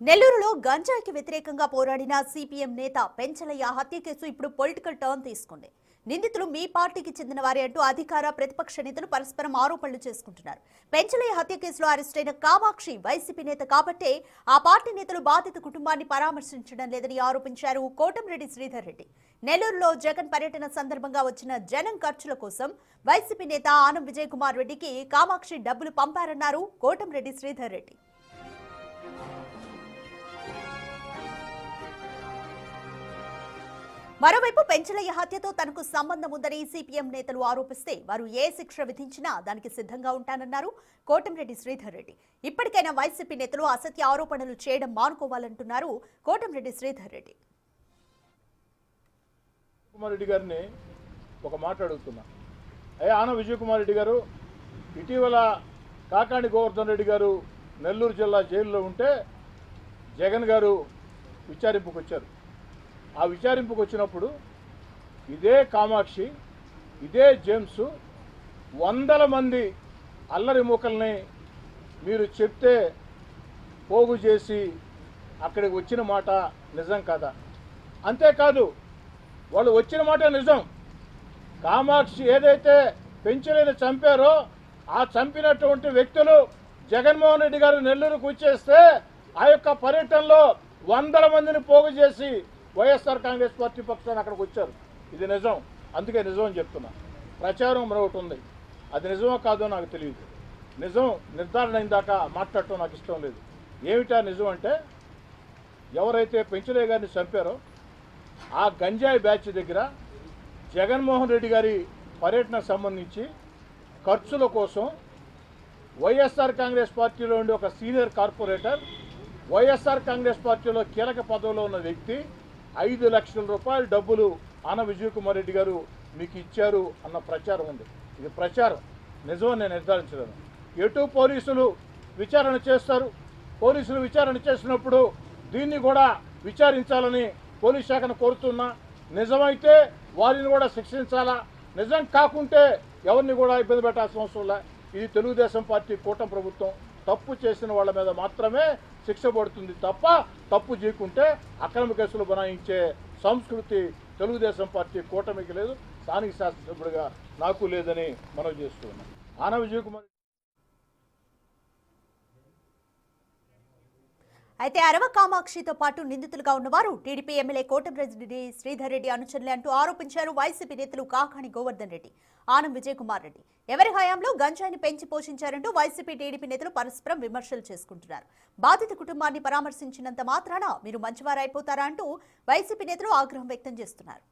నెల్లూరులో గంజాయికి వ్యతిరేకంగా పోరాడిన సిపిఎం నేత పెంచలయ్య హత్య కేసు ఇప్పుడు పొలిటికల్ టర్న్ తీసుకుంది. నిందితులు మీ పార్టీకి చెందిన వారే అంటూ అధికార ప్రతిపక్ష నేతలు పరస్పరం ఆరోపణలు చేసుకుంటున్నారు. పెంచలయ్య హత్య కేసులో అరెస్టైన కామాక్షి వైసీపీ నేత కాబట్టే ఆ పార్టీ నేతలు బాధిత కుటుంబాన్ని పరామర్శించడం లేదని ఆరోపించారు కోటంరెడ్డి శ్రీధర్ రెడ్డి. నెల్లూరులో జగన్ పర్యటన సందర్భంగా వచ్చిన జనం ఖర్చుల కోసం వైసీపీ నేత ఆనం విజయ్ కుమార్ రెడ్డికి కామాక్షి డబ్బులు పంపారన్నారు కోటంరెడ్డి శ్రీధర్ రెడ్డి. మరోవైపు పెంచలయ్య హత్యతో తనకు సంబంధం ఉందని సిపిఎం నేతలు ఆరోపిస్తే వారు ఏ శిక్ష విధించినా దానికి సిద్ధంగా ఉంటానన్నారు కోటంరెడ్డి శ్రీధర్ రెడ్డి. ఇప్పటికైనా వైసీపీ నేతలు అసత్య ఆరోపణలు చేయడం మానుకోవాలంటున్నారు కోటంరెడ్డి శ్రీధర్ రెడ్డి. రెడ్డి గారిని ఒక మాట అడుగుతున్నా. ఆన విజయ్ కుమార్ రెడ్డి గారు ఇటీవల కాకాణి గోవర్ధన్ రెడ్డి గారు నెల్లూరు జిల్లా జైల్లో ఉంటే జగన్ గారు విచారింపుకు వచ్చారు. ఆ విచారింపుకు వచ్చినప్పుడు ఇదే కామాక్షి, ఇదే జేమ్స్ వందల మంది అల్లరి మూకల్ని మీరు చెప్తే పోగు చేసి అక్కడికి వచ్చిన మాట నిజం కాదా? అంతేకాదు, వాళ్ళు వచ్చిన మాట నిజం. కామాక్షి ఏదైతే పెంచలేని చంపారో ఆ చంపినటువంటి వ్యక్తులు జగన్మోహన్ రెడ్డి గారు నెల్లూరుకు వచ్చేస్తే ఆ యొక్క పర్యటనలో వందల మందిని పోగు చేసి వైఎస్ఆర్ కాంగ్రెస్ పార్టీ పక్షాన్ని అక్కడికి వచ్చారు. ఇది నిజం, అందుకే నిజం అని చెప్తున్నా. ప్రచారం మరొకటి ఉంది, అది నిజమో కాదో నాకు తెలియదు. నిజం నిర్ధారణ అయిందాక మాట్లాడటం నాకు ఇష్టం లేదు. ఏమిటా నిజం అంటే, ఎవరైతే పెంచలయ్య గారిని చంపారో ఆ గంజాయి బ్యాచ్ దగ్గర జగన్మోహన్ రెడ్డి గారి పర్యటనకు సంబంధించి ఖర్చుల కోసం వైఎస్ఆర్ కాంగ్రెస్ పార్టీలో ఉండే ఒక సీనియర్ కార్పొరేటర్, వైఎస్ఆర్ కాంగ్రెస్ పార్టీలో కీలక పదవిలో ఉన్న వ్యక్తి 5 లక్షల రూపాయల డబ్బులు ఆన విజయ్ కుమార్ రెడ్డి గారు మీకు ఇచ్చారు అన్న ప్రచారం ఉంది. ఇది ప్రచారం, నిజమని నేను నిర్ధారించలేను. ఎటు పోలీసులు విచారణ చేస్తారు. పోలీసులు విచారణ చేసినప్పుడు దీన్ని కూడా విచారించాలని పోలీస్ శాఖను కోరుతున్నా. నిజమైతే వారిని కూడా శిక్షించాలా, నిజం కాకుంటే ఎవరిని కూడా ఇబ్బంది పెట్టాల్సిన అవసరం లే. ఇది తెలుగుదేశం పార్టీ కూటమి ప్రభుత్వం. తప్పు చేసిన వాళ్ళ మీద మాత్రమే శిక్ష పడుతుంది తప్ప తప్పు చేయకుంటే అక్రమ కేసులు బనాయించే సంస్కృతి తెలుగుదేశం పార్టీ కూటమికి లేదు, స్థానిక శాసనసభ్యుడిగా నాకు లేదని మనవి చేస్తున్నాం. ఆన విజయ్ కుమార్ అయితే అరవ కామాక్షితో పాటు నిందితులుగా ఉన్నవారు టీడీపీ ఎమ్మెల్యే కోటంరెడ్డి శ్రీధర్ రెడ్డి అనుచరులే అంటూ ఆరోపించారు వైసీపీ నేతలు కాకాణి గోవర్ధన్ రెడ్డి, ఆనం విజయ్ కుమార్ రెడ్డి. ఎవరి హయాంలో గంజాయిని పెంచి పోషించారంటూ వైసీపీ టీడీపీ నేతలు పరస్పరం విమర్శలు చేసుకుంటున్నారు. బాధిత కుటుంబాన్ని పరామర్శించినంత మాత్రాన మీరు మంచివారైపోతారా అంటూ వైసీపీ నేతలు ఆగ్రహం వ్యక్తం చేస్తున్నారు.